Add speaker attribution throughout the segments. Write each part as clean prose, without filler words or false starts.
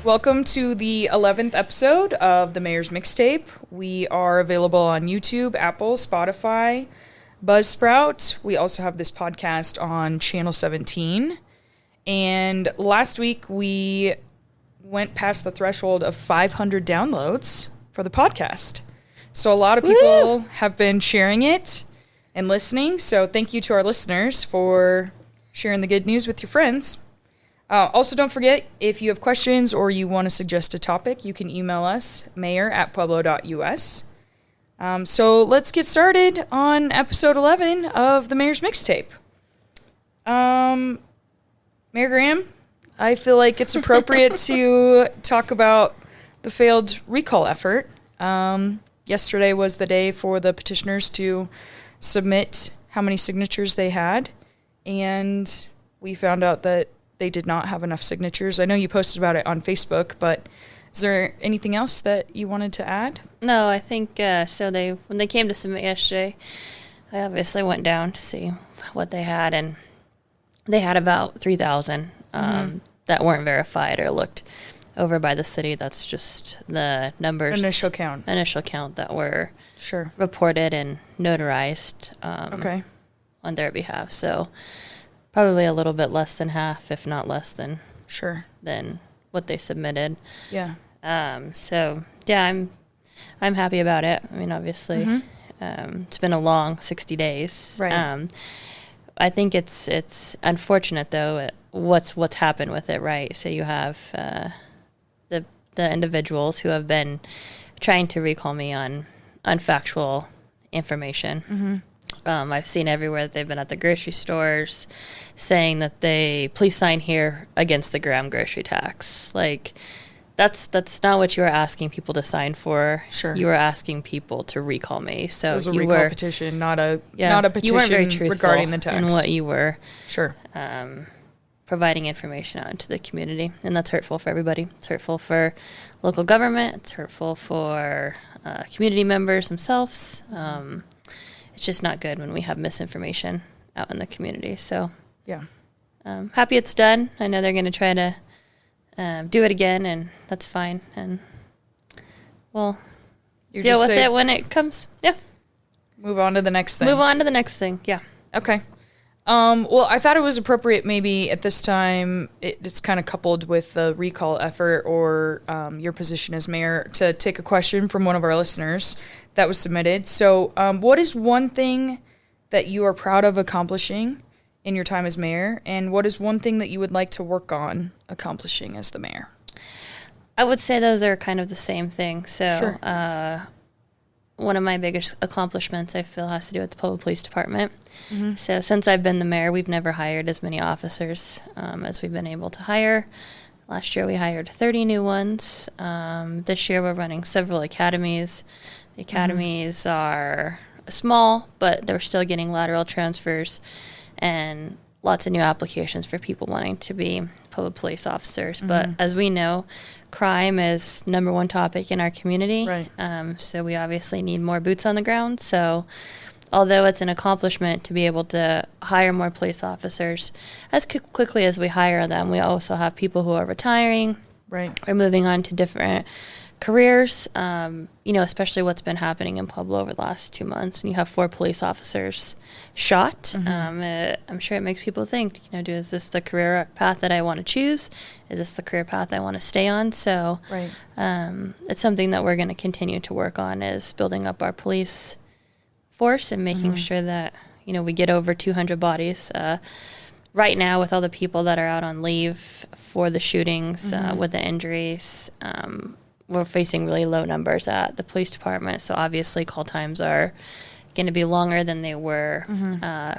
Speaker 1: Welcome to the 11th episode of the Mayor's Mixtape. We are available on YouTube, Apple, Spotify, Buzzsprout. We also have this podcast on Channel 17. And last week we went past the threshold of 500 downloads for the podcast. So a lot of people have been sharing it and listening. So thank you to our listeners for sharing the good news with your friends. Also, don't forget, if you have questions or you want to suggest a topic, you can email us, mayor@pueblo.us. So let's get started on episode 11 of the Mayor's Mixtape. Mayor Graham, I feel like it's appropriate to talk about the failed recall effort. Yesterday was the day for the petitioners to submit how many signatures they had, and we found out that they did not have enough signatures. I know you posted about it on Facebook, but is there anything else that you wanted to add?
Speaker 2: No, I think when they came to submit yesterday, I obviously went down to see what they had, and they had about 3,000 that weren't verified or looked over by the city. That's just the numbers. Initial count that were reported and notarized on their behalf. So probably a little bit less than half, if not less than than what they submitted. Yeah. I'm happy about it. I mean, obviously, it's been a long 60 days. Right. I think it's unfortunate though what's happened with it. Right. So you have the individuals who have been trying to recall me on factual information. I've seen everywhere that they've been at the grocery stores saying that please sign here against the gram grocery tax. Like, that's not what you were asking people to sign for. Sure. You were asking people to recall me. So
Speaker 1: it was a recall petition, not a petition
Speaker 2: you weren't very truthful
Speaker 1: regarding the tax.
Speaker 2: In what you were providing information out into the community. And that's hurtful for everybody. It's hurtful for local government. It's hurtful for community members themselves. It's just not good when we have misinformation out in the community. So, happy it's done. I know they're going to try to do it again, and that's fine. And we'll deal with it when it comes. Yeah.
Speaker 1: Move on to the next thing.
Speaker 2: Yeah.
Speaker 1: Okay. Well, I thought it was appropriate maybe at this time, it's kind of coupled with the recall effort or your position as mayor, to take a question from one of our listeners that was submitted. So what is one thing that you are proud of accomplishing in your time as mayor, and what is one thing that you would like to work on accomplishing as the mayor?
Speaker 2: I would say those are kind of the same thing. So one of my biggest accomplishments, I feel, has to do with the Pueblo Police Department. So since I've been the mayor, we've never hired as many officers as we've been able to hire. Last year we hired 30 new ones. This year we're running several academies. The academies are small, but they're still getting lateral transfers and lots of new applications for people wanting to be public police officers. But as we know, crime is #1 topic in our community. Right. So we obviously need more boots on the ground. So although it's an accomplishment to be able to hire more police officers, as quickly as we hire them, we also have people who are retiring or moving on to different careers, especially what's been happening in Pueblo over the last 2 months. And you have 4 police officers shot. I'm sure it makes people think, is this the career path that I want to choose? Is this the career path I want to stay on? So it's something that we're going to continue to work on, is building up our police force and making sure that, we get over 200 bodies. Right now, with all the people that are out on leave for the shootings, with the injuries, we're facing really low numbers at the police department. So obviously call times are going to be longer than they were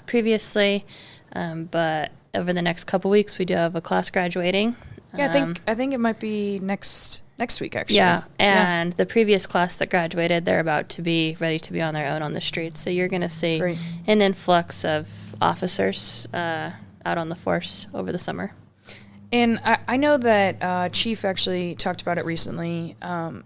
Speaker 2: previously. But over the next couple weeks, we do have a class graduating.
Speaker 1: Yeah, I think it might be next week, actually.
Speaker 2: Yeah, and the previous class that graduated, they're about to be ready to be on their own on the streets. So you're going to see an influx of officers out on the force over the summer.
Speaker 1: And I know that Chief actually talked about it recently.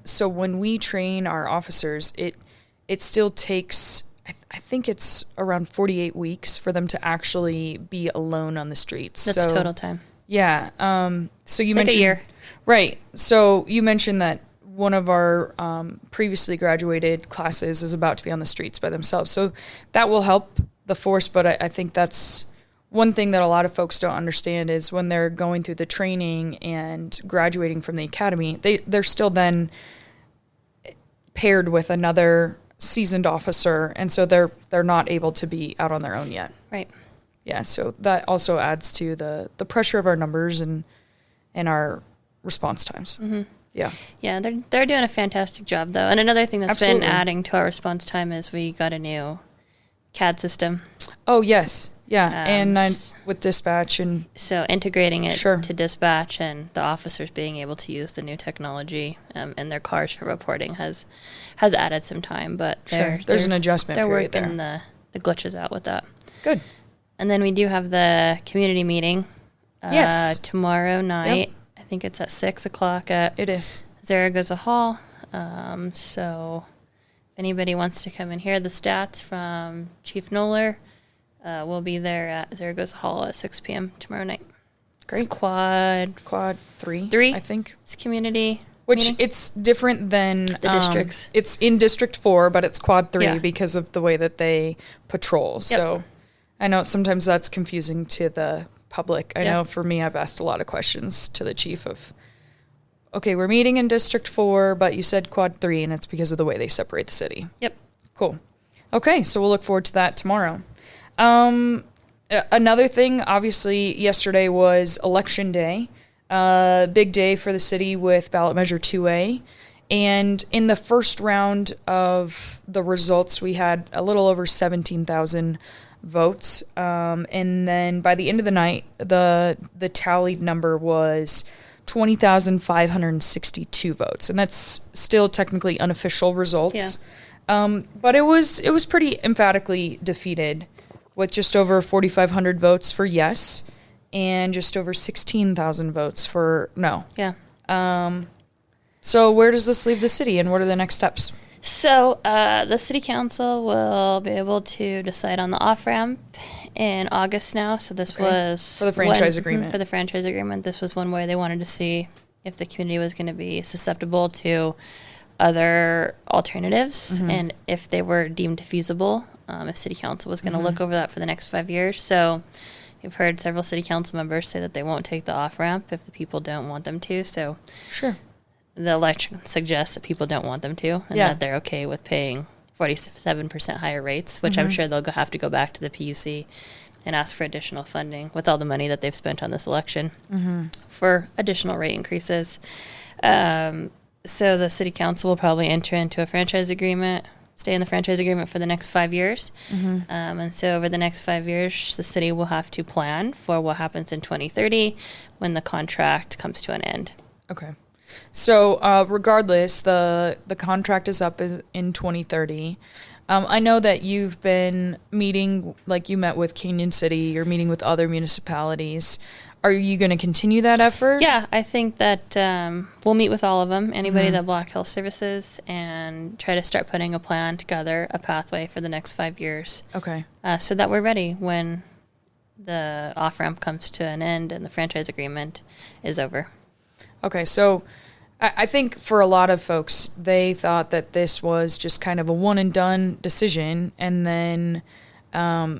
Speaker 1: So when we train our officers, it still takes, I think it's around 48 weeks for them to actually be alone on the streets.
Speaker 2: That's total time.
Speaker 1: Yeah. So you
Speaker 2: It's like
Speaker 1: mentioned
Speaker 2: a year.
Speaker 1: Right. So you mentioned that one of our previously graduated classes is about to be on the streets by themselves. So that will help the force, but I think that's one thing that a lot of folks don't understand is when they're going through the training and graduating from the academy, they're still then paired with another seasoned officer, and so they're not able to be out on their own yet.
Speaker 2: Right.
Speaker 1: Yeah, so that also adds to the pressure of our numbers and our response times.
Speaker 2: Mm-hmm.
Speaker 1: Yeah.
Speaker 2: Yeah, they're doing a fantastic job, though. And another thing that's
Speaker 1: Absolutely.
Speaker 2: been adding to our response time is we got a new CAD system.
Speaker 1: Oh, yes. Yeah, and with dispatch and...
Speaker 2: So integrating it
Speaker 1: Sure.
Speaker 2: to dispatch and the officers being able to use the new technology in their cars for reporting has added some time. But
Speaker 1: there's an adjustment period there.
Speaker 2: They're working the glitches out with that.
Speaker 1: Good.
Speaker 2: And then we do have the community meeting tomorrow night. Yep. I think it's at 6 o'clock at
Speaker 1: It is.
Speaker 2: Zaragoza Hall. So if anybody wants to come and hear the stats from Chief Knoller, we'll be there at Zaragoza Hall at 6 p.m. tomorrow night.
Speaker 1: Great.
Speaker 2: It's quad
Speaker 1: 3, I think.
Speaker 2: It's community
Speaker 1: Which
Speaker 2: meeting.
Speaker 1: it's different than...
Speaker 2: The districts.
Speaker 1: It's in District 4, but it's quad 3
Speaker 2: Yeah.
Speaker 1: because of the way that they patrol.
Speaker 2: Yep.
Speaker 1: So I know sometimes that's confusing to the public. I
Speaker 2: Yep.
Speaker 1: know for me, I've asked a lot of questions to the chief of, okay, we're meeting in District 4, but you said quad 3, and it's because of the way they separate the city.
Speaker 2: Yep.
Speaker 1: Cool. Okay, so we'll look forward to that tomorrow. Another thing, obviously, yesterday was Election Day. Big day for the city with ballot measure 2A. And in the first round of the results, we had a little over 17,000 votes. And then by the end of the night, the tallied number was 20,562 votes. And that's still technically unofficial results.
Speaker 2: Yeah.
Speaker 1: But it was pretty emphatically defeated, with just over 4,500 votes for yes and just over 16,000 votes for no.
Speaker 2: Yeah.
Speaker 1: So where does this leave the city, and what are the next steps?
Speaker 2: So the city council will be able to decide on the off-ramp in August now. So this was...
Speaker 1: For the franchise agreement.
Speaker 2: For the franchise agreement. This was one way they wanted to see if the community was going to be susceptible to other alternatives and if they were deemed feasible, if city council was going to look over that for the next 5 years. So you've heard several city council members say that they won't take the off-ramp if the people don't want them to. So
Speaker 1: Sure.
Speaker 2: the election suggests that people don't want them to, and that they're okay with paying 47% higher rates, which I'm sure they'll have to go back to the PUC and ask for additional funding with all the money that they've spent on this election for additional rate increases. So the city council will probably enter into a franchise agreement, stay in the franchise agreement for the next 5 years. And so over the next 5 years, the city will have to plan for what happens in 2030 when the contract comes to an end.
Speaker 1: Okay. So regardless, the contract is up in 2030. I know that you've been meeting, like you met with Canyon City, you're meeting with other municipalities. Are you going to continue that effort?
Speaker 2: Yeah, I think that we'll meet with all of them, anybody that Black Hills services, and try to start putting a plan together, a pathway for the next 5 years.
Speaker 1: Okay.
Speaker 2: So that we're ready when the off-ramp comes to an end and the franchise agreement is over.
Speaker 1: Okay, so I think for a lot of folks, they thought that this was just kind of a one-and-done decision, and then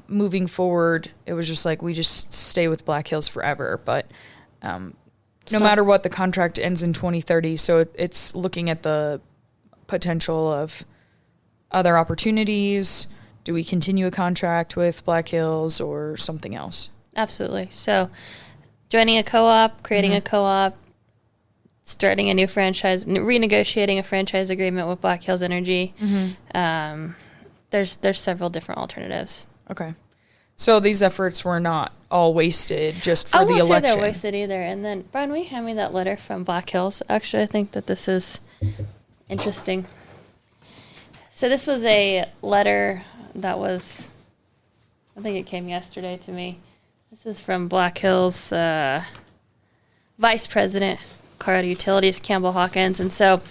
Speaker 1: moving forward, it was just like we just stay with Black Hills forever. But no matter what, the contract ends in 2030, so it's looking at the potential of other opportunities. Do we continue a contract with Black Hills or something else?
Speaker 2: Absolutely. So joining a co-op, creating a co-op, starting a new franchise, renegotiating a franchise agreement with Black Hills Energy. There's several different alternatives. Okay.
Speaker 1: So these efforts were not all wasted just for the election.
Speaker 2: I won't say they're wasted either. And then, Brian, will you hand me that letter from Black Hills? Actually, I think that this is interesting. So this was a letter that was, I think it came yesterday to me. This is from Black Hills Vice President, Colorado Utilities, Campbell Hawkins. And so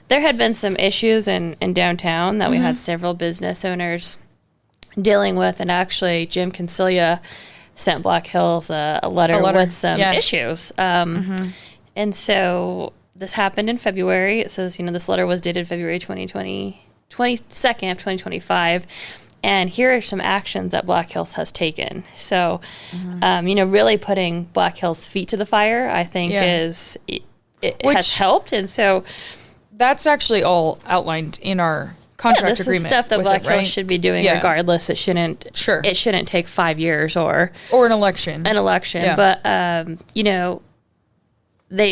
Speaker 2: there had been some issues in downtown that we had several business owners dealing with. And actually, Jim Consilia sent Black Hills a letter with some issues. And so this happened in February. It says, this letter was dated February 22nd of 2025. And here are some actions that Black Hills has taken. So, really putting Black Hills' feet to the fire, I think, has helped. And so
Speaker 1: that's actually all outlined in our contract agreement.
Speaker 2: This is stuff that Black Hills should be doing regardless. It shouldn't take 5 years or
Speaker 1: an election.
Speaker 2: Yeah. But,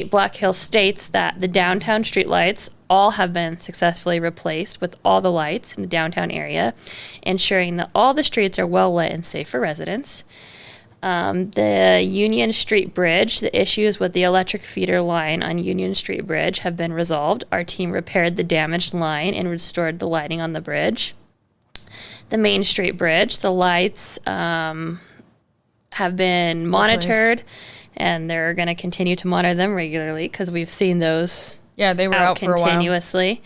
Speaker 2: Black Hills states that the downtown streetlights all have been successfully replaced with all the lights in the downtown area, ensuring that all the streets are well lit and safe for residents. The Union Street Bridge, the issues with the electric feeder line on Union Street Bridge have been resolved. Our team repaired the damaged line and restored the lighting on the bridge. The Main Street Bridge, the lights have been monitored, and they're going to continue to monitor them regularly because we've seen those
Speaker 1: they were out for
Speaker 2: continuously.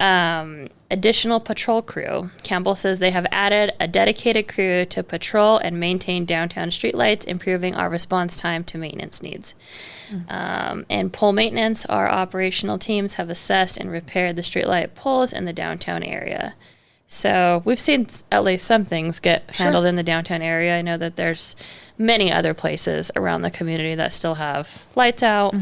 Speaker 2: A while. Additional patrol crew. Campbell says they have added a dedicated crew to patrol and maintain downtown streetlights, improving our response time to maintenance needs. And pole maintenance, our operational teams have assessed and repaired the streetlight poles in the downtown area. So we've seen at least some things get handled in the downtown area. I know that there's many other places around the community that still have lights out,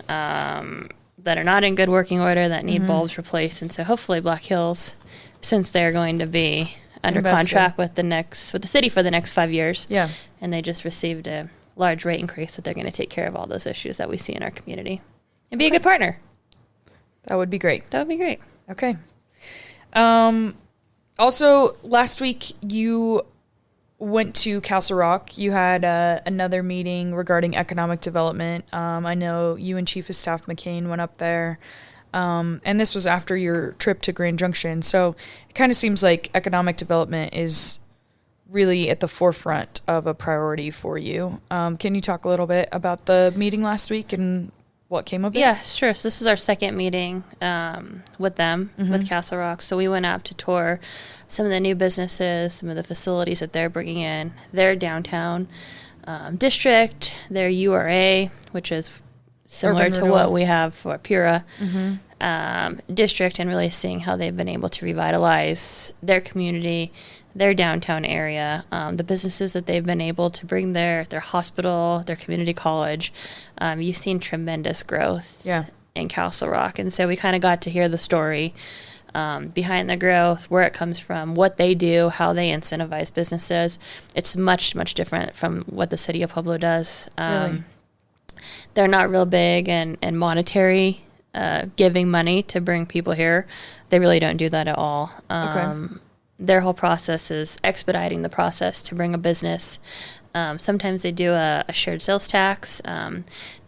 Speaker 2: that are not in good working order, that need bulbs replaced. And so hopefully Black Hills, since they're going to be under contract with the city for the next 5 years, and they just received a large rate increase, that they're going to take care of all those issues that we see in our community and be a good partner.
Speaker 1: That would be great. Okay. Also, last week you went to Castle Rock. You had another meeting regarding economic development. I know you and Chief of Staff McCain went up there, and this was after your trip to Grand Junction. So it kind of seems like economic development is really at the forefront of a priority for you. Can you talk a little bit about the meeting last week and what came of it?
Speaker 2: Yeah, sure. So this is our second meeting with them, with Castle Rock. So we went out to tour some of the new businesses, some of the facilities that they're bringing in, their downtown district, their URA, which is similar to what we have for Pura district, and really seeing how they've been able to revitalize their community, their downtown area, the businesses that they've been able to bring there, their hospital, their community college. You've seen tremendous growth in Castle Rock. And so we kind of got to hear the story behind the growth, where it comes from, what they do, how they incentivize businesses. It's much, much different from what the city of Pueblo does.
Speaker 1: Really?
Speaker 2: They're not real big and monetary giving money to bring people here. They really don't do that at all. Their whole process is expediting the process to bring a business. Sometimes they do a shared sales tax.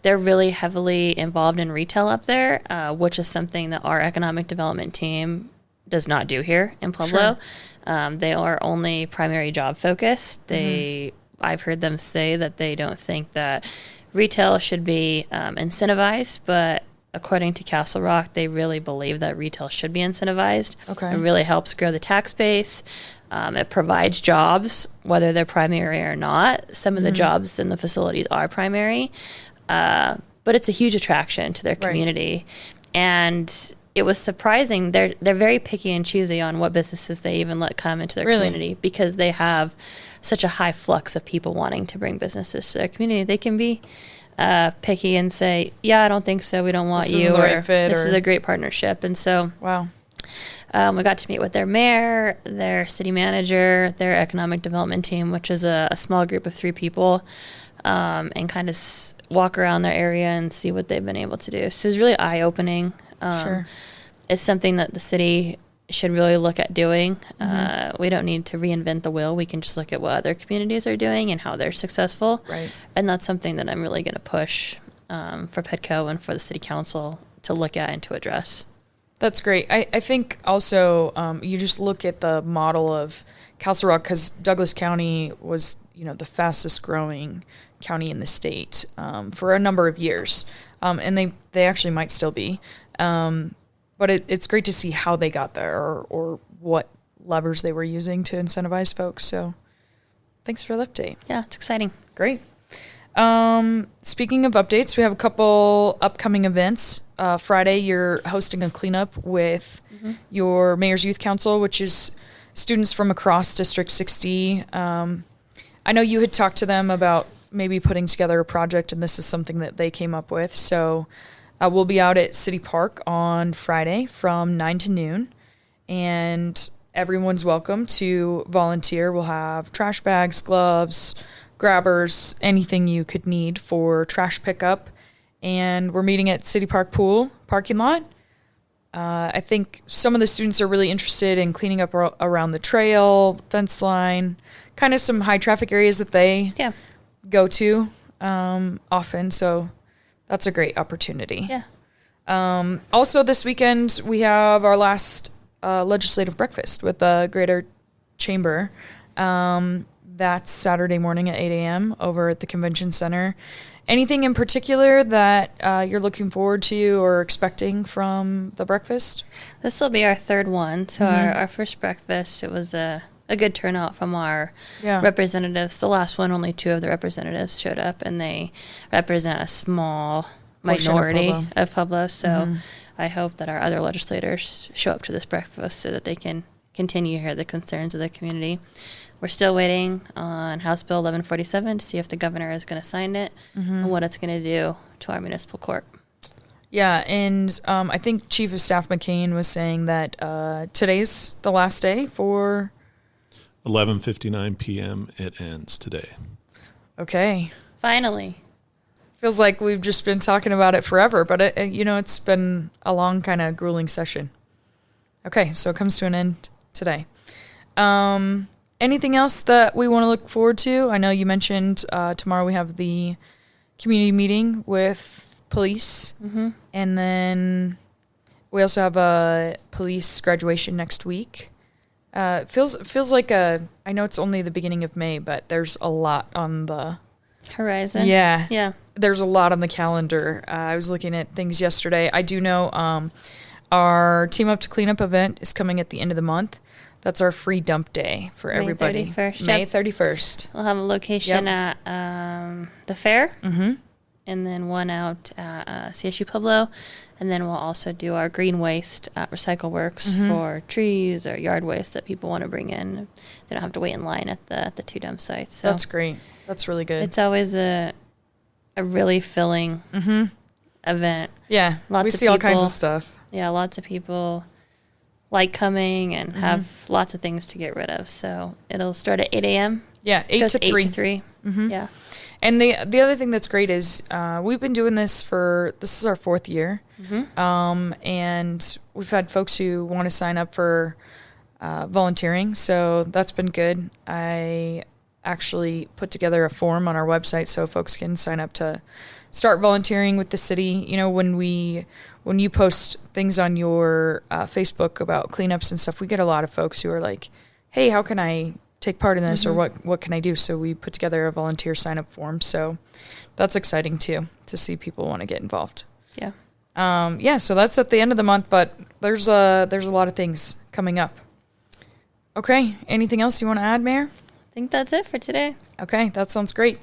Speaker 2: They're really heavily involved in retail up there, which is something that our economic development team does not do here in Pueblo. They are only primary job focused. I've heard them say that they don't think that retail should be incentivized, but according to Castle Rock, they really believe that retail should be incentivized. It really helps grow the tax base. It provides jobs, whether they're primary or not. Some of the jobs in the facilities are primary, but it's a huge attraction to their community. And it was surprising. They're very picky and choosy on what businesses they even let come into their community, because they have such a high flux of people wanting to bring businesses to their community. They can be picky and say, I don't think so, we don't want
Speaker 1: this
Speaker 2: you,
Speaker 1: isn't the right fit,
Speaker 2: this is a great partnership. And so we got to meet with their mayor, their city manager, their economic development team, which is a small group of 3 people, and kind of walk around their area and see what they've been able to do. So it's really eye-opening. It's something that the city should really look at doing. We don't need to reinvent the wheel. We can just look at what other communities are doing and how they're successful. And that's something that I'm really going to push for PEDCO and for the city council to look at and to address.
Speaker 1: That's great. I think also you just look at the model of Castle Rock, because Douglas County was the fastest growing county in the state for a number of years, and they actually might still be. But it's great to see how they got there, or what levers they were using to incentivize folks. So thanks for the update.
Speaker 2: Yeah, it's exciting.
Speaker 1: Great. Speaking of updates, we have a couple upcoming events. Friday, you're hosting a cleanup with your Mayor's Youth Council, which is students from across District 60. I know you had talked to them about maybe putting together a project, and this is something that they came up with. So we'll be out at City Park on Friday from 9 to noon, and everyone's welcome to volunteer. We'll have trash bags, gloves, grabbers, anything you could need for trash pickup. And we're meeting at City Park Pool parking lot. I think some of the students are really interested in cleaning up around the trail, fence line, kind of some high traffic areas that they go to often. So that's a great opportunity.
Speaker 2: Yeah.
Speaker 1: Also this weekend, we have our last legislative breakfast with the Greater Chamber. That's Saturday morning at 8 a.m. over at the Convention Center. Anything in particular that you're looking forward to or expecting from the breakfast?
Speaker 2: This will be our third one. So our first breakfast, it was a good turnout from our representatives. The last one, only 2 of the representatives showed up, and they represent a small minority of Pueblo. So I hope that our other legislators show up to this breakfast so that they can continue to hear the concerns of the community. We're still waiting on House Bill 1147 to see if the governor is going to sign it and what it's going to do to our municipal court.
Speaker 1: Yeah, and I think Chief of Staff McCain was saying that today's the last day for
Speaker 3: 11:59 p.m. It ends today.
Speaker 1: Okay.
Speaker 2: Finally.
Speaker 1: Feels like we've just been talking about it forever, but it's been a long, kind of grueling session. Okay, so it comes to an end today. Anything else that we want to look forward to? I know you mentioned tomorrow we have the community meeting with police, and then we also have a police graduation next week. Feels like I know it's only the beginning of May, but there's a lot on the
Speaker 2: horizon.
Speaker 1: Yeah. There's a lot on the calendar. I was looking at things yesterday. I do know our Team Up to Cleanup event is coming at the end of the month. That's our free dump day for everybody.
Speaker 2: May 31st.
Speaker 1: May 31st.
Speaker 2: We'll have a location at the fair, and then one out at CSU Pueblo, and then we'll also do our green waste at Recycle Works for trees or yard waste that people want to bring in. They don't have to wait in line at the 2 dump sites. So
Speaker 1: that's great. That's really good.
Speaker 2: It's always a really filling event.
Speaker 1: Yeah, we see all kinds of stuff.
Speaker 2: Yeah, lots of people like coming and have lots of things to get rid of. So it'll start at 8 a.m.
Speaker 1: Yeah, 8 to 3.
Speaker 2: 8 to 3. Yeah.
Speaker 1: And the other thing that's great is we've been doing this this is our 4th year. And we've had folks who want to sign up for volunteering. So that's been good. I actually put together a form on our website so folks can sign up to start volunteering with the city. You know, when you post things on your Facebook about cleanups and stuff, we get a lot of folks who are like, hey, how can I take part in this, or what can I do? So we put together a volunteer sign-up form. So that's exciting, too, to see people want to get involved.
Speaker 2: Yeah.
Speaker 1: So that's at the end of the month, but there's a lot of things coming up. Okay, anything else you want to add, Mayor?
Speaker 2: I think that's it for today.
Speaker 1: Okay, that sounds great.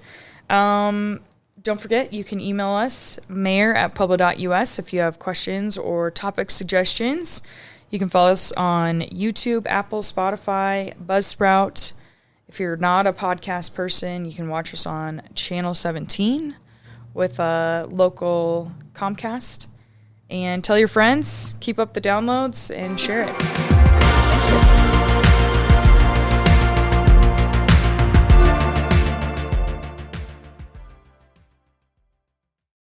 Speaker 1: Don't forget, you can email us, mayor@pueblo.us, if you have questions or topic suggestions. You can follow us on YouTube, Apple, Spotify, Buzzsprout. If you're not a podcast person, you can watch us on Channel 17 with a local Comcast. And tell your friends, keep up the downloads, and share it. Thank you.